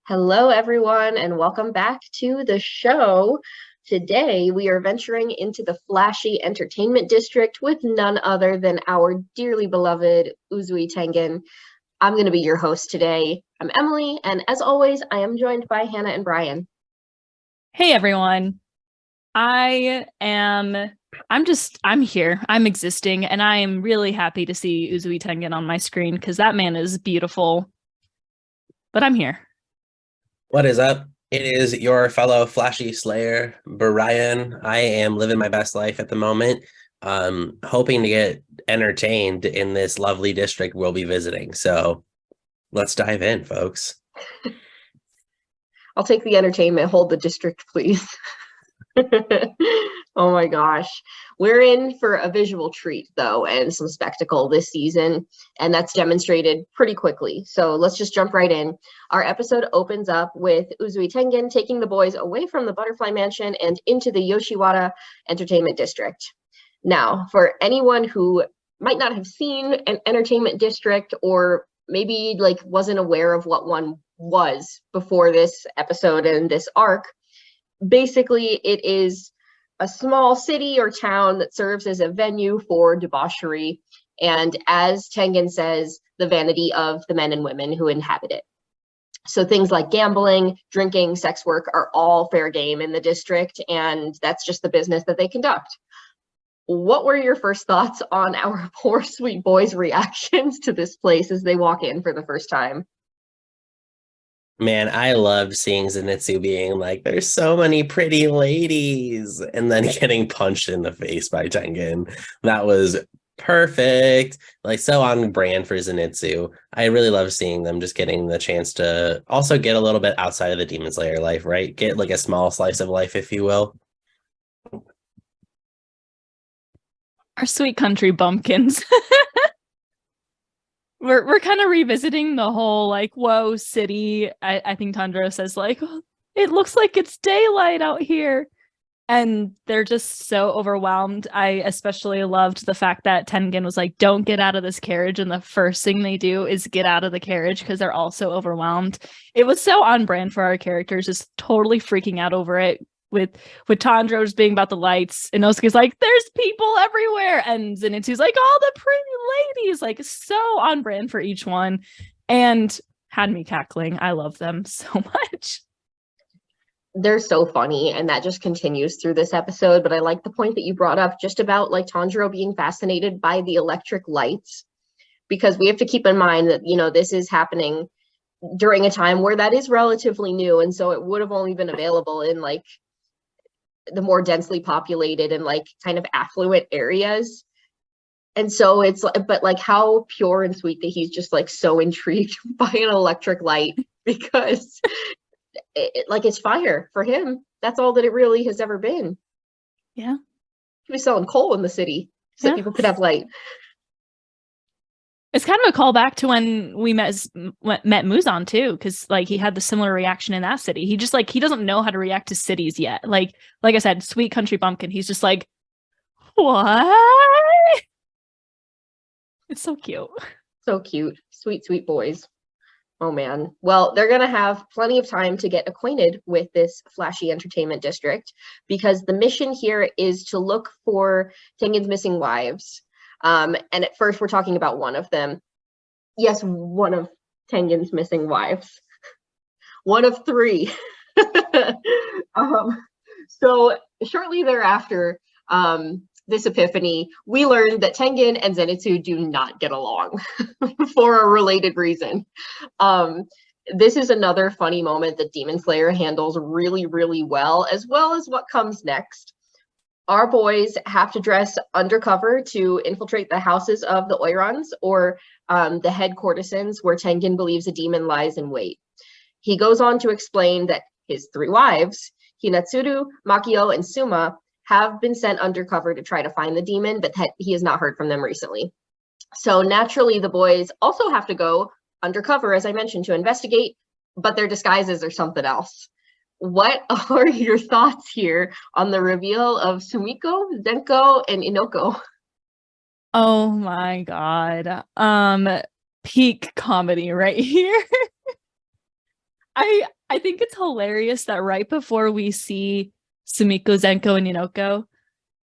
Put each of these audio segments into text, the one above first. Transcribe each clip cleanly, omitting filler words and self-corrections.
Hello, everyone, and welcome back to the show. Today, we are venturing into the flashy entertainment district with none other than our dearly beloved Uzui Tengen. I'm going to be your host today. I'm Emily, and as always, I am joined by Hannah and Bryan. Hey everyone. I'm here. I'm existing and I am really happy to see Uzui Tengen on my screen because that man is beautiful. But I'm here. What is up? It is your fellow flashy slayer, Bryan. I am living my best life at the moment. Hoping to get entertained in this lovely district we'll be visiting. So let's dive in, folks. I'll take the entertainment. Hold the district, please. Oh my gosh. We're in for a visual treat, though, and some spectacle this season, and that's demonstrated pretty quickly. So let's just jump right in. Our episode opens up with Uzui Tengen taking the boys away from the Butterfly Mansion and into the Yoshiwara Entertainment District. Now, for anyone who might not have seen an entertainment district or maybe wasn't aware of what one was before this episode and this arc, basically it is a small city or town that serves as a venue for debauchery and, as Tengen says, the vanity of the men and women who inhabit it. So things like gambling, drinking, sex work are all fair game in the district, and that's just the business that they conduct. What were your first thoughts on our poor sweet boys' reactions to this place as they walk in for the first time? Man, I loved seeing Zenitsu being like, there's so many pretty ladies, and then getting punched in the face by Tengen. That was perfect. Like, so on brand for Zenitsu. I really love seeing them just getting the chance to also get a little bit outside of the Demon Slayer life, right? Get like a small slice of life, if you will. Our sweet country bumpkins. We're kind of revisiting the whole whoa city. I think Tundra says oh, it looks like it's daylight out here. And they're just so overwhelmed. I especially loved the fact that Tengen was like, don't get out of this carriage. And the first thing they do is get out of the carriage because they're all so overwhelmed. It was so on brand for our characters, just totally freaking out over it. With Tandro just being about the lights, and Inosuke's like, there's people everywhere. And Zenitsu's like, all the pretty ladies, like so on brand for each one. And had me cackling. I love them so much. They're so funny, and that just continues through this episode. But I like the point that you brought up just about Tanjiro being fascinated by the electric lights, because we have to keep in mind that this is happening during a time where that is relatively new, and so it would have only been available in the more densely populated and kind of affluent areas. And so it's but how pure and sweet that he's just so intrigued by an electric light, because it's fire for him. That's all that it really has ever been. Yeah. He was selling coal in the city so people could have light. It's kind of a callback to when we met Muzan too, because he had the similar reaction in that city. He just he doesn't know how to react to cities yet. Like I said, sweet country bumpkin. He's just like, what? It's so cute. So cute. Sweet, sweet boys. Oh man. Well, they're going to have plenty of time to get acquainted with this flashy entertainment district, because the mission here is to look for Tengen's missing wives. And at first we're talking about one of them. Yes, one of Tengen's missing wives. One of three. So shortly thereafter, this epiphany, we learned that Tengen and Zenitsu do not get along for a related reason. This is another funny moment that Demon Slayer handles really, really well as what comes next. Our boys have to dress undercover to infiltrate the houses of the Oirons, or the head courtesans, where Tengen believes a demon lies in wait. He goes on to explain that his three wives, Hinatsuru, Makio, and Suma, have been sent undercover to try to find the demon, but he has not heard from them recently. So naturally, the boys also have to go undercover, as I mentioned, to investigate, but their disguises are something else. What are your thoughts here on the reveal of Sumiko, Zenko, and Inoko? Oh my god. Peak comedy right here. I think it's hilarious that right before we see Sumiko, Zenko, and Inoko,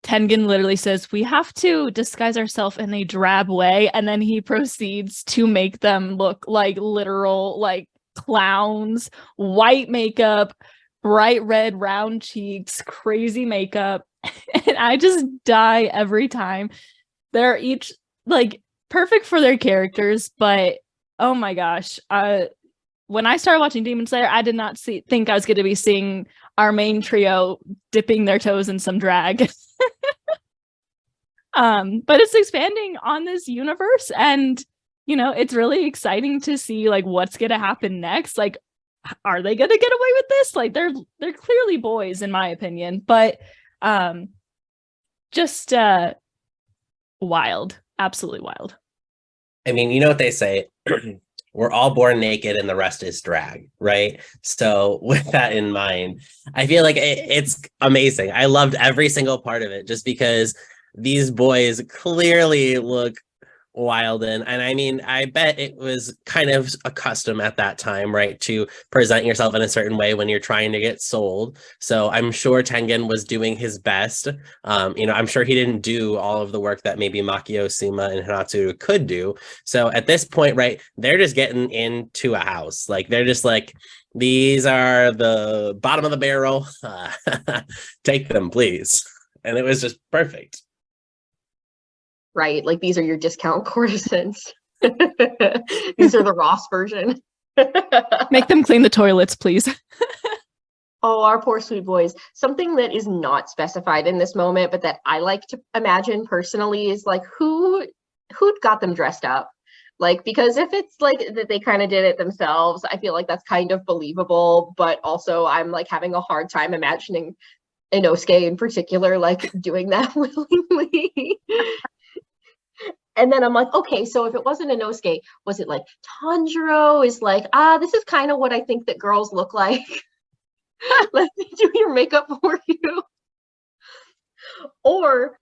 Tengen literally says, we have to disguise ourselves in a drab way. And then he proceeds to make them look like literal, like clowns, white makeup, bright red round cheeks, crazy makeup. And I just die every time. They're each like perfect for their characters, but oh my gosh. When I started watching Demon Slayer, I did not think I was going to be seeing our main trio dipping their toes in some drag. But it's expanding on this universe, and it's really exciting to see like what's going to happen next. Like, are they going to get away with this? Like, they're clearly boys in my opinion, but just wild, absolutely wild. I mean, you know what they say, we're all born naked and the rest is drag, right? So with that in mind, I feel like it's amazing. I loved every single part of it just because these boys clearly look wild. And I mean, I bet it was kind of a custom at that time, right? To present yourself in a certain way when you're trying to get sold. So I'm sure Tengen was doing his best. I'm sure he didn't do all of the work that maybe Makio, Suma, and Hanatsu could do. So at this point, right, they're just getting into a house. Like, they're just like, these are the bottom of the barrel. Take them, please. And it was just perfect. Right, like these are your discount courtesans. These are the Ross version. Make them clean the toilets, please. Oh, our poor sweet boys. Something that is not specified in this moment, but that I like to imagine personally is like who got them dressed up? Like, because if it's like that they kind of did it themselves, I feel like that's kind of believable, but also I'm like having a hard time imagining Inosuke in particular like doing that willingly. And then I'm like, okay, so if it wasn't Inosuke, was it like Tanjiro is like, this is kind of what I think that girls look like. Let me do your makeup for you. Or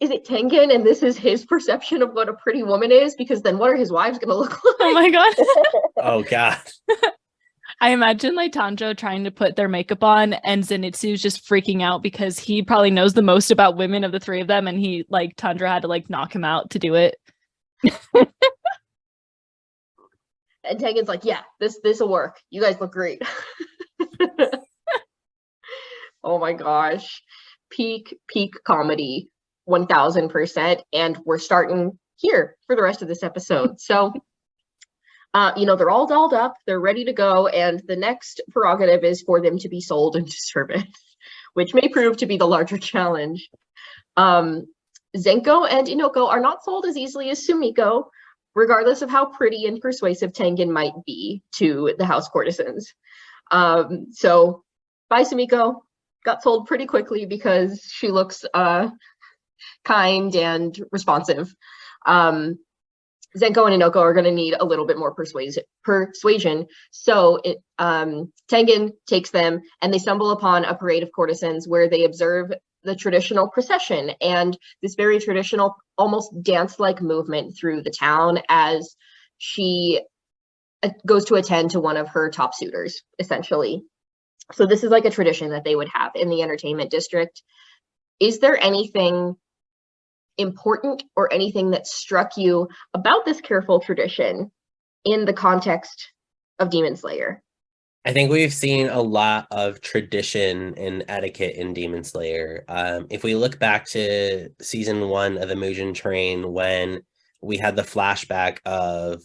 is it Tengen and this is his perception of what a pretty woman is? Because then what are his wives going to look like? Oh my God. Oh God. I imagine like Tanjiro trying to put their makeup on and Zenitsu's just freaking out because he probably knows the most about women of the three of them, and he like Tanjiro had to like knock him out to do it. And Tengen's like, yeah, this will work. You guys look great. Oh my gosh. Peak comedy, 1000%. And we're starting here for the rest of this episode. So they're all dolled up, they're ready to go, and the next prerogative is for them to be sold into service, which may prove to be the larger challenge. Zenko and Inoko are not sold as easily as Sumiko, regardless of how pretty and persuasive Tengen might be to the house courtesans. So, bye Sumiko, got sold pretty quickly because she looks kind and responsive. Zenko and Inoko are going to need a little bit more persuasion. So Tengen takes them and they stumble upon a parade of courtesans where they observe the traditional procession and this very traditional, almost dance-like movement through the town as she goes to attend to one of her top suitors, essentially. So this is like a tradition that they would have in the entertainment district. Is there anything important or anything that struck you about this careful tradition in the context of Demon Slayer? I think we've seen a lot of tradition and etiquette in Demon Slayer. If we look back to season 1 of the Mugen Train, when we had the flashback of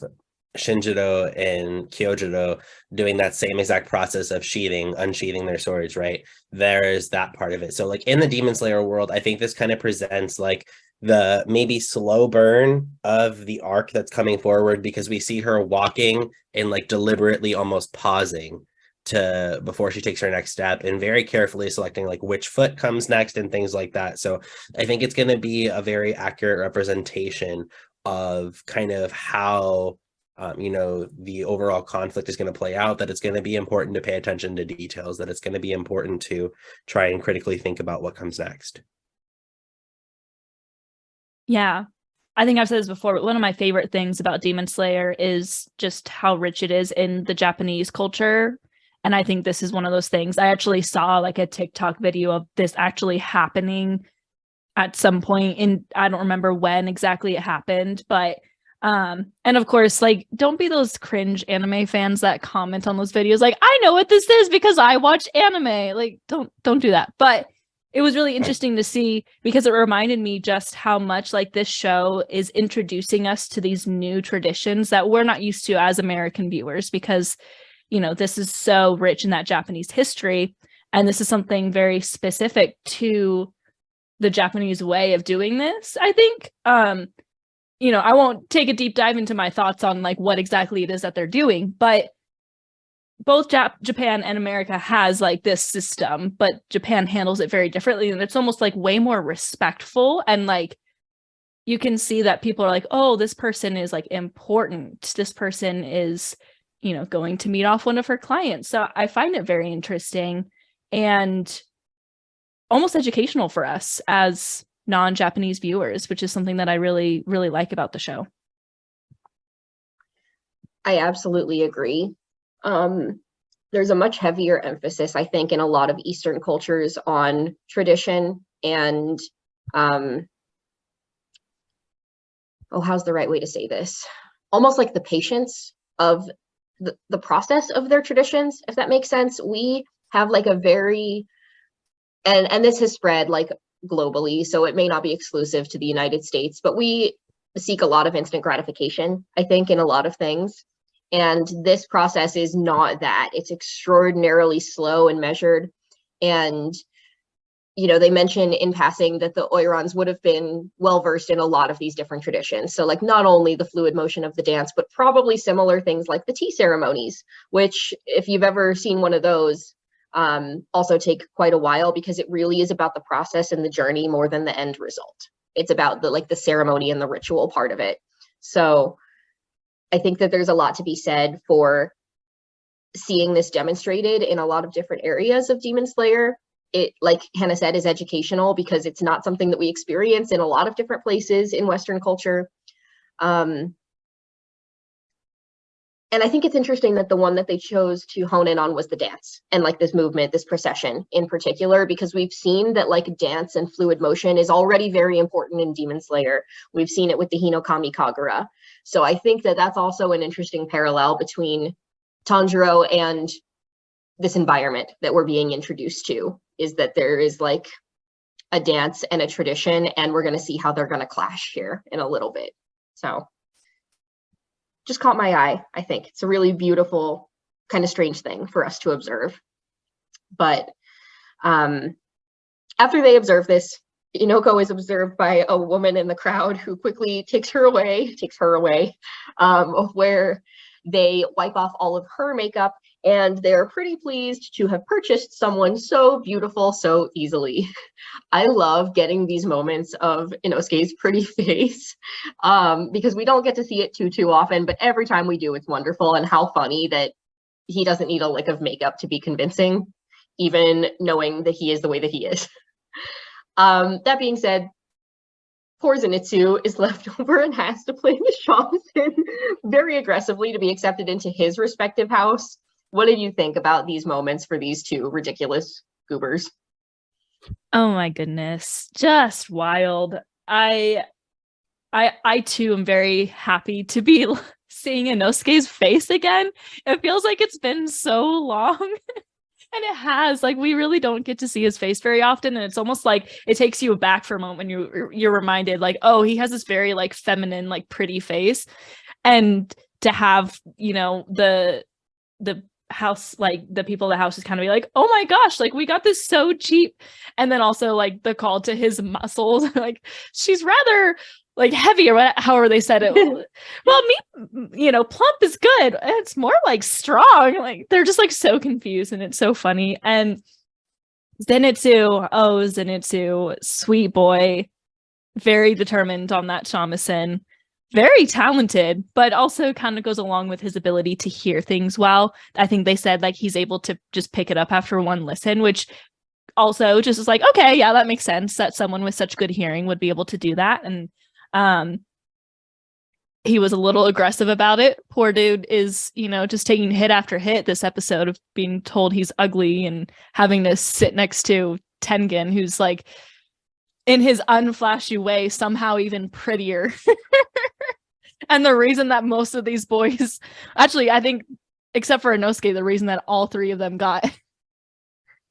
Shinjiro and Kyojuro doing that same exact process of unsheathing their swords, right? There's that part of it. So like in the Demon Slayer world, I think this kind of presents like the maybe slow burn of the arc that's coming forward, because we see her walking and like deliberately almost pausing before she takes her next step and very carefully selecting like which foot comes next and things like that. So I think it's going to be a very accurate representation of kind of how the overall conflict is going to play out, that it's going to be important to pay attention to details, that it's going to be important to try and critically think about what comes next. Yeah, I think I've said this before, but one of my favorite things about Demon Slayer is just how rich it is in the Japanese culture And I think this is one of those things. I actually saw like a TikTok video of this actually happening at some point in, I don't remember when exactly it happened, but and of course, like, don't be those cringe anime fans that comment on those videos like, I know what this is because I watch anime. Like, don't do that. But it was really interesting to see because it reminded me just how much like this show is introducing us to these new traditions that we're not used to as American viewers, because, you know, this is so rich in that Japanese history. And this is something very specific to the Japanese way of doing this, I think. You know, I won't take a deep dive into my thoughts on like what exactly it is that they're doing, but both Japan and America has like this system, but Japan handles it very differently. And it's almost like way more respectful. And like, you can see that people are like, oh, this person is like important. This person is, you know, going to meet off one of her clients. So I find it very interesting and almost educational for us as non-Japanese viewers, which is something that I really, really like about the show. I absolutely agree. There's a much heavier emphasis, I think, in a lot of Eastern cultures on tradition and, how's the right way to say this? Almost like the patience of the process of their traditions, if that makes sense. We have like a very, and this has spread like globally, so it may not be exclusive to the United States, but we seek a lot of instant gratification, I think, in a lot of things. And this process is not that. It's extraordinarily slow and measured. And, you know, they mention in passing that the Oirons would have been well-versed in a lot of these different traditions. So like not only the fluid motion of the dance, but probably similar things like the tea ceremonies, which if you've ever seen one of those, also take quite a while because it really is about the process and the journey more than the end result. It's about the ceremony and the ritual part of it. So I think that there's a lot to be said for seeing this demonstrated in a lot of different areas of Demon Slayer. It, like Hannah said, is educational because it's not something that we experience in a lot of different places in Western culture. And I think it's interesting that the one that they chose to hone in on was the dance and like this movement, this procession in particular, because we've seen that like dance and fluid motion is already very important in Demon Slayer. We've seen it with the Hinokami Kagura. So I think that that's also an interesting parallel between Tanjiro and this environment that we're being introduced to, is that there is like a dance and a tradition, and we're going to see how they're going to clash here in a little bit. So just caught my eye. I think it's a really beautiful, kind of strange thing for us to observe. But after they observe this, Inoko is observed by a woman in the crowd who quickly takes her away, where they wipe off all of her makeup, and they're pretty pleased to have purchased someone so beautiful so easily. I love getting these moments of Inosuke's pretty face because we don't get to see it too often, but every time we do, it's wonderful. And how funny that he doesn't need a lick of makeup to be convincing, even knowing that he is the way that he is. That being said, poor Zenitsu is left over and has to play the shamisen very aggressively to be accepted into his respective house. What did you think about these moments for these two ridiculous goobers? Oh my goodness, just wild. I too am very happy to be seeing Inosuke's face again. It feels like it's been so long. And it has, like, we really don't get to see his face very often, and it's almost like it takes you back for a moment when you're reminded, like, oh, he has this very like feminine, like pretty face. And to have, the house, like the people of the house, is kind of be like, oh my gosh, like we got this so cheap. And then also like the call to his muscles, like she's rather like heavy, or however they said it. Well, plump is good. It's more like strong. Like they're just like so confused, and it's so funny. And Zenitsu, sweet boy, very determined on that shamisen, very talented, but also kind of goes along with his ability to hear things well. I think they said like he's able to just pick it up after one listen, which also just is like, okay, yeah, that makes sense that someone with such good hearing would be able to do that. And he was a little aggressive about it. Poor dude is, just taking hit after hit this episode of being told he's ugly and having to sit next to Tengen, who's like, in his unflashy way, somehow even prettier. And the reason that most of these boys, actually, I think, except for Inosuke, the reason that all three of them got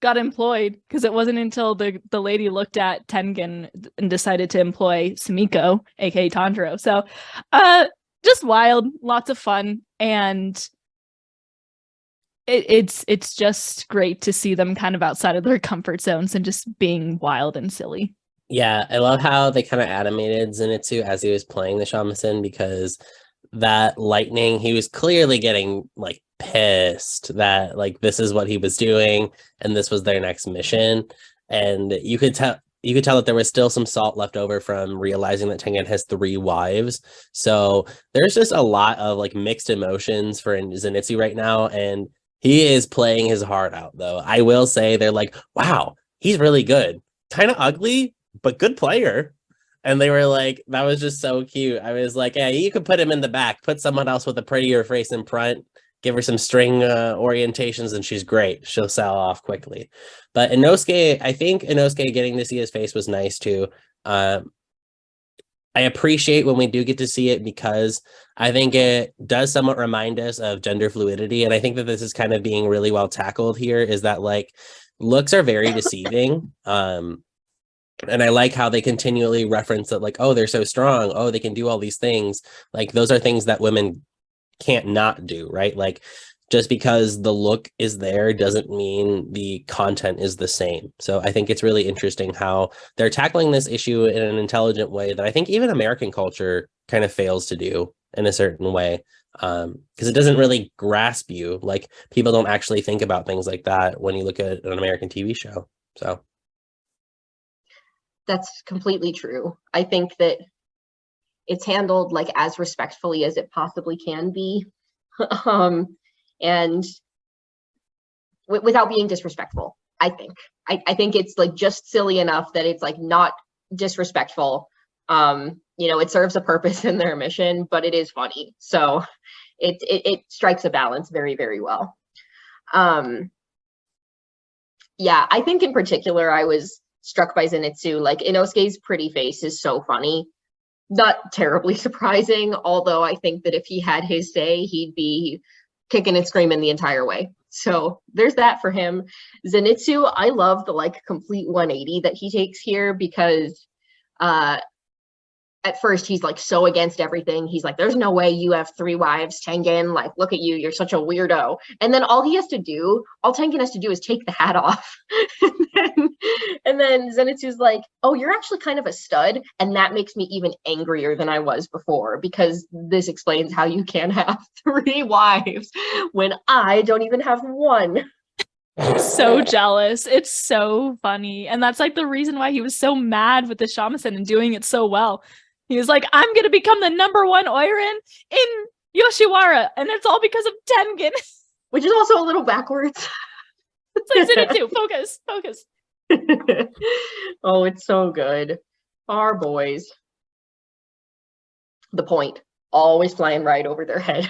employed, because it wasn't until the lady looked at Tengen and decided to employ Sumiko, aka Tanjiro. So just wild, lots of fun, and it's just great to see them kind of outside of their comfort zones and just being wild and silly. Yeah, I love how they kind of animated Zenitsu as he was playing the shamisen, because that lightning, he was clearly getting like pissed that like this is what he was doing and this was their next mission. And you could tell that there was still some salt left over from realizing that Tengen has 3 wives. So there's just a lot of like mixed emotions for Zenitsu right now, and he is playing his heart out though. I will say they're like, wow, he's really good. Kind of ugly, but good player. And they were like, that was just so cute. I was like, yeah, you could put him in the back, put someone else with a prettier face in front, give her some string orientations, and she's great. She'll sell off quickly. But Inosuke, I think Inosuke getting to see his face was nice too. I appreciate when we do get to see it, because I think it does somewhat remind us of gender fluidity. And I think that this is kind of being really well tackled here, is that like looks are very deceiving. And I like how they continually reference that, like, oh, they're so strong. Oh, they can do all these things. Like, those are things that women can't not do, right? Like, just because the look is there doesn't mean the content is the same. So I think it's really interesting how they're tackling this issue in an intelligent way that I think even American culture kind of fails to do in a certain way. Because it doesn't really grasp you. Like, people don't actually think about things like that when you look at an American TV show. So that's completely true. I think that it's handled like as respectfully as it possibly can be, and without being disrespectful. I think it's like just silly enough that it's like not disrespectful. It serves a purpose in their mission, but it is funny. So it strikes a balance very, very well. Yeah, I think in particular I was struck by Zenitsu. Like, Inosuke's pretty face is so funny. Not terribly surprising, although I think that if he had his say, he'd be kicking and screaming the entire way. So there's that for him. Zenitsu, I love the like complete 180 that he takes here, because at first he's like so against everything. He's like, there's no way you have 3 wives, Tengen. Like, look at you, you're such a weirdo. And then all Tengen has to do is take the hat off. and then Zenitsu's like, oh, you're actually kind of a stud. And that makes me even angrier than I was before, because this explains how you can have 3 wives when I don't even have 1. So jealous. It's so funny. And that's like the reason why he was so mad with the shamisen and doing it so well. He was like, I'm going to become the #1 Oiran in Yoshiwara. And it's all because of Tengen. Which is also a little backwards. It's like Zenitsu, focus. Oh, it's so good. Our boys. The point. Always flying right over their head.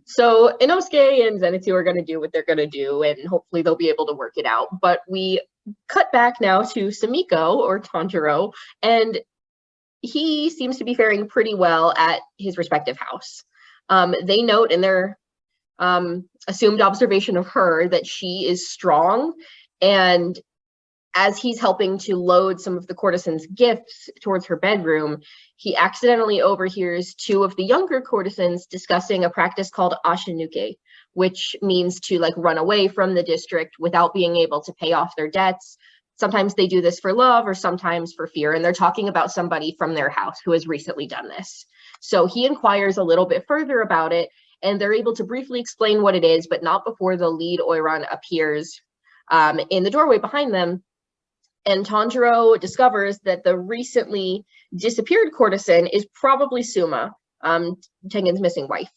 So Inosuke and Zenitsu are going to do what they're going to do, and hopefully they'll be able to work it out. But we cut back now to Sumiko, or Tanjiro, and he seems to be faring pretty well at his respective house. They note in their assumed observation of her that she is strong, and as he's helping to load some of the courtesan's gifts towards her bedroom, he accidentally overhears 2 of the younger courtesans discussing a practice called ashinuke, which means to like run away from the district without being able to pay off their debts. Sometimes they do this for love or sometimes for fear, and they're talking about somebody from their house who has recently done this. So he inquires a little bit further about it, and they're able to briefly explain what it is, but not before the lead Oiran appears in the doorway behind them. And Tanjiro discovers that the recently disappeared courtesan is probably Suma, Tengen's missing wife.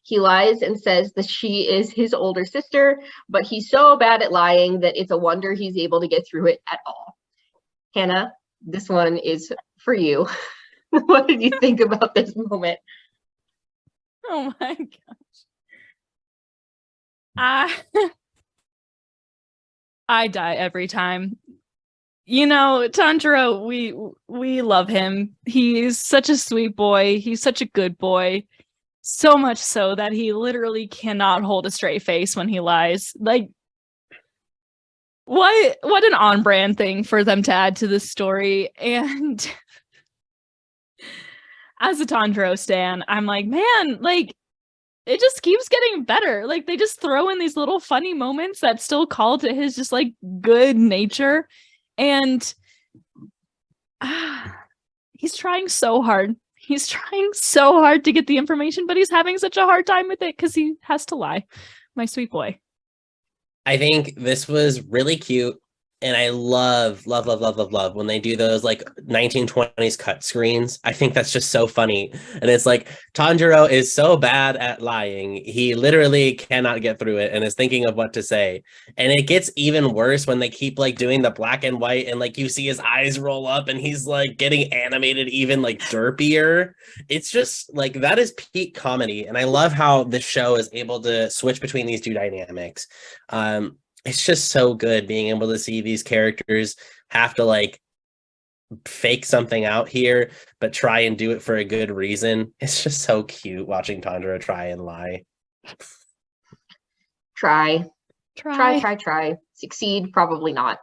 He lies and says that she is his older sister, but he's so bad at lying that it's a wonder he's able to get through it at all. Hannah, this one is for you. What did you think about this moment? Oh my gosh. I die every time. You know, Tanjiro, we love him. He's such a sweet boy. He's such a good boy. So much so that he literally cannot hold a straight face when he lies. Like, what an on-brand thing for them to add to this story. And as a Tanjiro stan, I'm like, man, like, it just keeps getting better. Like, they just throw in these little funny moments that still call to his just like good nature. And he's trying so hard. He's trying so hard to get the information, but he's having such a hard time with it because he has to lie. My sweet boy. I think this was really cute. And I love when they do those like 1920s cut screens. I think that's just so funny. And it's like Tanjiro is so bad at lying. He literally cannot get through it and is thinking of what to say. And it gets even worse when they keep like doing the black and white and like you see his eyes roll up and he's like getting animated even like derpier. It's just like that is peak comedy. And I love how the show is able to switch between these two dynamics. It's just so good being able to see these characters have to like fake something out here, but try and do it for a good reason. It's just so cute watching Tanjiro try and lie. Try. Succeed, probably not.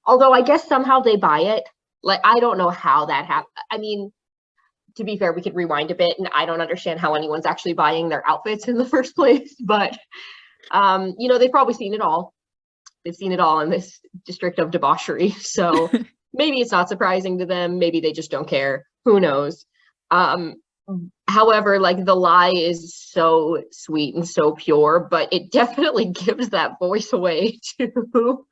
Although I guess somehow they buy it. Like, I don't know how that happened. I mean, to be fair, we could rewind a bit, and I don't understand how anyone's actually buying their outfits in the first place, but you know, they've probably seen it all. They've seen it all in this district of debauchery. So maybe it's not surprising to them. Maybe they just don't care. Who knows? However, like the lie is so sweet and so pure, but it definitely gives that voice away too.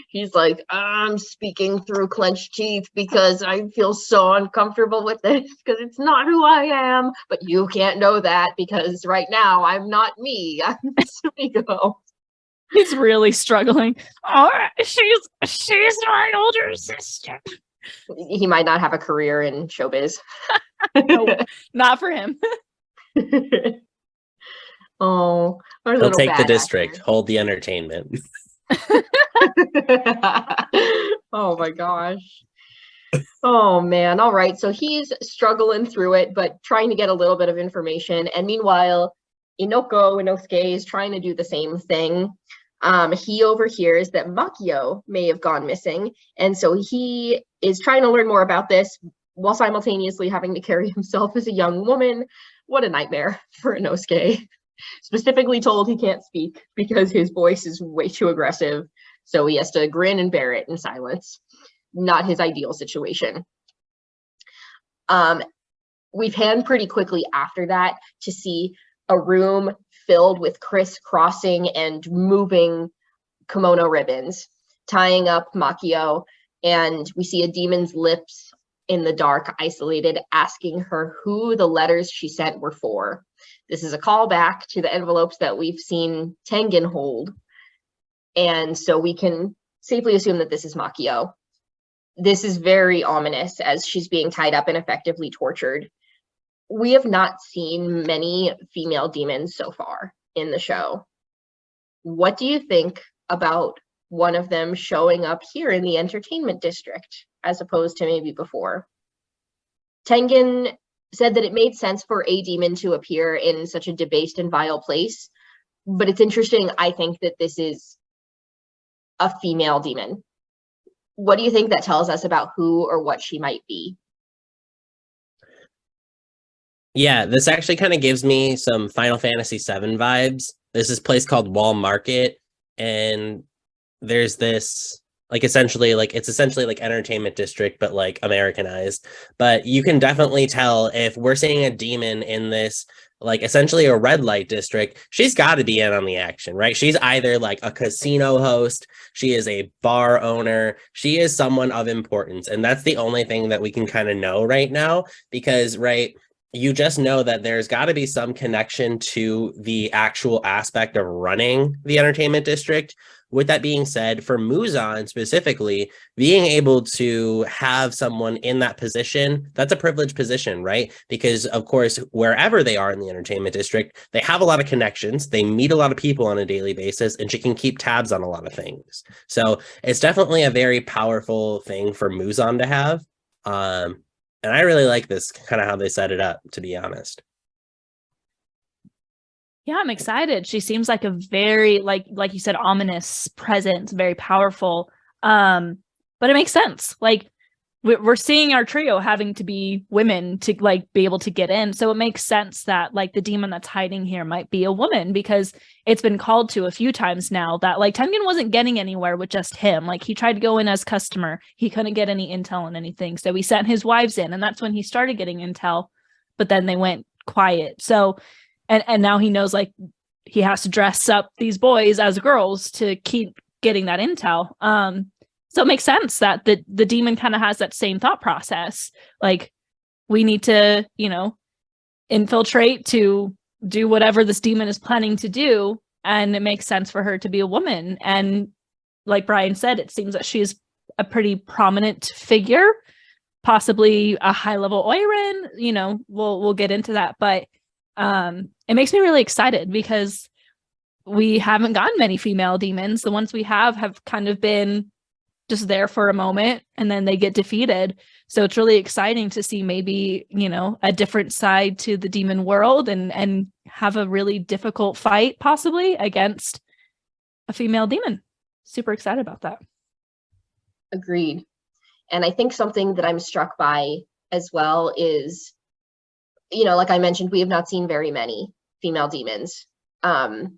He's like, I'm speaking through clenched teeth because I feel so uncomfortable with this because it's not who I am. But you can't know that because right now I'm not me. I'm Sumiko. He's really struggling. Oh, she's my older sister. He might not have a career in showbiz. No, not for him. Oh, our He'll little take the bad district, actor. hold the entertainment. Oh my gosh. Oh man. All right. So he's struggling through it, but trying to get a little bit of information. And meanwhile, Inosuke is trying to do the same thing. He overhears that Makio may have gone missing. And so he is trying to learn more about this while simultaneously having to carry himself as a young woman. What a nightmare for Inosuke. Specifically told he can't speak because his voice is way too aggressive. So he has to grin and bear it in silence. Not his ideal situation. We pan pretty quickly after that to see a room filled with crisscrossing and moving kimono ribbons, tying up Makio, and we see a demon's lips in the dark, isolated, asking her who the letters she sent were for. This is a callback to the envelopes that we've seen Tengen hold, and so we can safely assume that this is Makio. This is very ominous as she's being tied up and effectively tortured. We have not seen many female demons so far in the show. What do you think about one of them showing up here in the entertainment district as opposed to maybe before? Tengen said that it made sense for a demon to appear in such a debased and vile place, but it's interesting, I think, that this is a female demon. What do you think that tells us about who or what she might be? Yeah, this actually kind of gives me some Final Fantasy VII vibes. There's this place called Wall Market, and there's this like essentially like it's essentially like entertainment district, but like Americanized. But you can definitely tell if we're seeing a demon in this like essentially a red light district, she's got to be in on the action, right? She's either like a casino host, she is a bar owner, she is someone of importance, and that's the only thing that we can kind of know right now because right you just know that there's got to be some connection to the actual aspect of running the entertainment district. With that being said, for Muzan specifically, being able to have someone in that position, that's a privileged position, right? Because, of course, wherever they are in the entertainment district, they have a lot of connections. They meet a lot of people on a daily basis, and she can keep tabs on a lot of things. So it's definitely a very powerful thing for Muzan to have. And I really like this kind of how they set it up, to be honest. Yeah, I'm excited. She seems like a very, like you said, ominous presence, very powerful. But it makes sense. Like we're seeing our trio having to be women to like be able to get in. So it makes sense that like the demon that's hiding here might be a woman, because it's been called to a few times now that like Tengen wasn't getting anywhere with just him. Like he tried to go in as customer. He couldn't get any intel on anything. So he sent his wives in, and that's when he started getting intel, but then they went quiet. So and now he knows like he has to dress up these boys as girls to keep getting that intel. So it makes sense that the demon kind of has that same thought process. Like we need to, infiltrate to do whatever this demon is planning to do. And it makes sense for her to be a woman. And like Bryan said, it seems that she's a pretty prominent figure, possibly a high level Oiran, we'll get into that. But it makes me really excited because we haven't gotten many female demons. The ones we have kind of been just there for a moment and then they get defeated. So it's really exciting to see maybe, a different side to the demon world and have a really difficult fight possibly against a female demon. Super excited about that. Agreed. And I think something that I'm struck by as well is, like I mentioned, we have not seen very many female demons, either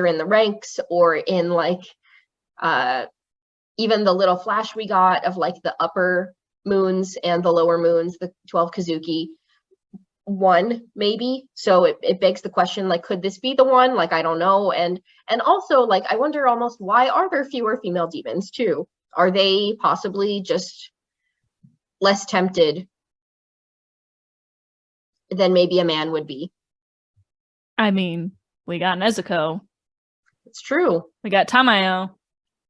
in the ranks or in like, even the little flash we got of like the upper moons and the lower moons, the 12 Kazuki, one maybe. So it begs the question, like, could this be the one? Like, I don't know. And also, like, I wonder almost why are there fewer female demons too? Are they possibly just less tempted than maybe a man would be? I mean, we got Nezuko. It's true. We got Tamayo.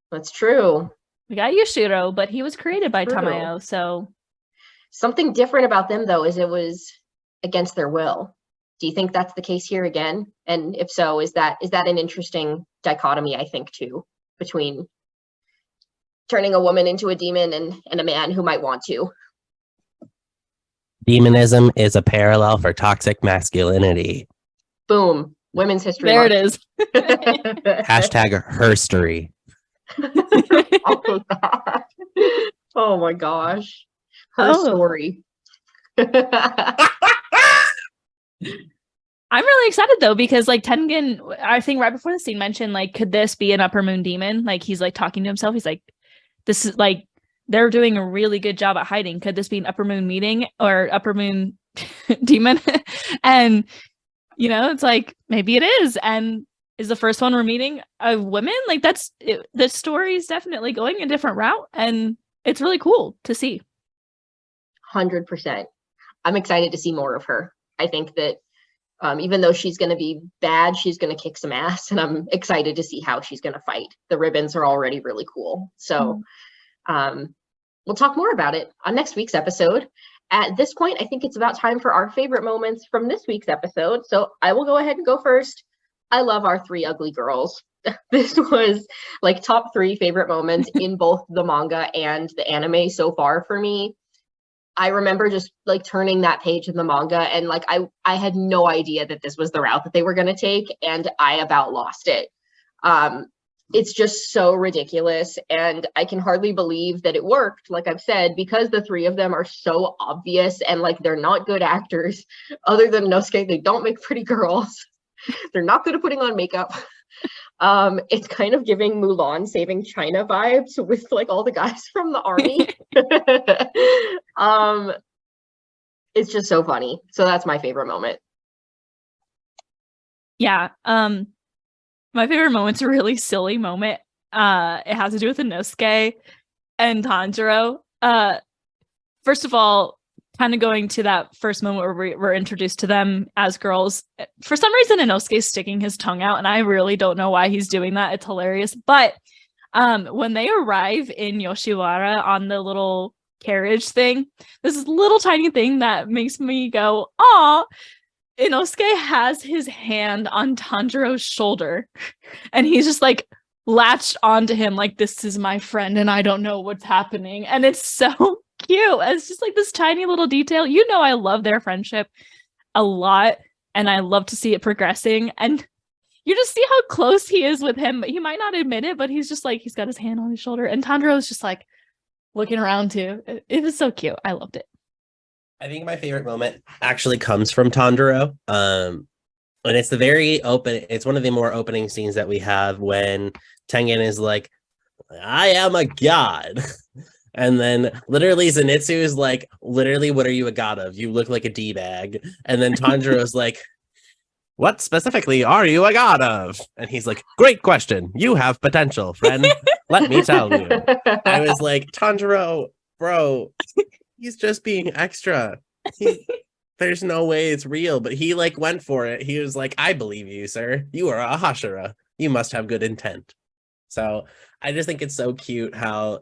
That's true. We got Yushiro, but he was created by Tamayo, so... Something different about them, though, is it was against their will. Do you think that's the case here again? And if so, is that an interesting dichotomy, I think, too, between turning a woman into a demon and a man who might want to? Demonism is a parallel for toxic masculinity. Boom. Women's History There Month. it is. Hashtag herstory. All of that. Oh my gosh. Her story. I'm really excited though, because like Tengen, I think right before the scene mentioned, like, could this be an upper moon demon? Like he's like talking to himself. He's like, this is like, they're doing a really good job at hiding. Could this be an upper moon meeting or upper moon demon? And, it's like, maybe it is. And is the first one we're meeting a woman? Like the story is definitely going a different route. And it's really cool to see. 100%. I'm excited to see more of her. I think that even though she's going to be bad, she's going to kick some ass, and I'm excited to see how she's going to fight. The ribbons are already really cool. So we'll talk more about it on next week's episode. At this point, I think it's about time for our favorite moments from this week's episode. So I will go ahead and go first. I love our three ugly girls. This was like top 3 favorite moments in both the manga and the anime so far for me. I remember just like turning that page in the manga and like I had no idea that this was the route that they were going to take, and I about lost it. It's just so ridiculous, and I can hardly believe that it worked, like I've said, because the 3 of them are so obvious and like they're not good actors. Other than Nosuke, they don't make pretty girls. They're not good at putting on makeup. It's kind of giving Mulan saving China vibes with like all the guys from the army. It's just so funny. So that's my favorite moment. Yeah. My favorite moment's a really silly moment. It has to do with Inosuke and Tanjiro. First of all, kind of going to that first moment where we're introduced to them as girls. For some reason, Inosuke's sticking his tongue out, and I really don't know why he's doing that. It's hilarious. But when they arrive in Yoshiwara on the little carriage thing, this little tiny thing that makes me go, "Aw!" Inosuke has his hand on Tanjiro's shoulder, and he's just like latched onto him, like, this is my friend, and I don't know what's happening. And it's so cute. It's just like this tiny little detail. You know, I love their friendship a lot, and I love to see it progressing. And you just see how close he is with him. He might not admit it, but he's just like, he's got his hand on his shoulder, and Tanjiro's just like looking around too. It was so cute. I loved it. I think my favorite moment actually comes from Tanjiro. And it's the very open, it's one of the more opening scenes that we have when Tengen is like, I am a god. And then literally Zenitsu is like, literally, what are you a god of? You look like a D-bag. And then Tanjiro's like, what specifically are you a god of? And he's like, great question. You have potential, friend. Let me tell you. I was like, Tanjiro, bro, he's just being extra. There's no way it's real, but he like went for it. He was like, I believe you, sir. You are a Hashira. You must have good intent. So I just think it's so cute how,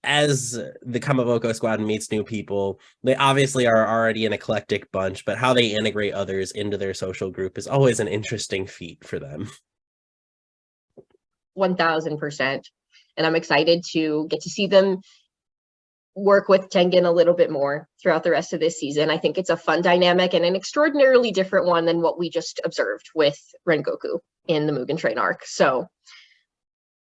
as the Kamaboko squad meets new people, they obviously are already an eclectic bunch, but how they integrate others into their social group is always an interesting feat for them. 1000%. And I'm excited to get to see them work with Tengen a little bit more throughout the rest of this season. I think it's a fun dynamic and an extraordinarily different one than what we just observed with Rengoku in the Mugen Train arc. So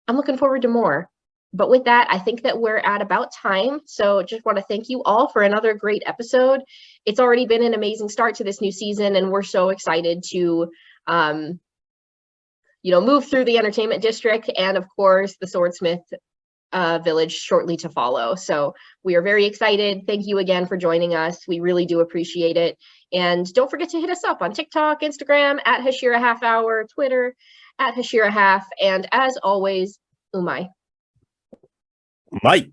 I'm looking forward to more. But with that, I think that we're at about time. So just want to thank you all for another great episode. It's already been an amazing start to this new season, and we're so excited to move through the entertainment district and, of course, the Swordsmith village shortly to follow. So we are very excited. Thank you again for joining us. We really do appreciate it. And don't forget to hit us up on TikTok, Instagram, at Hashira Half Hour, Twitter, at Hashira Half. And as always, umai. Mike.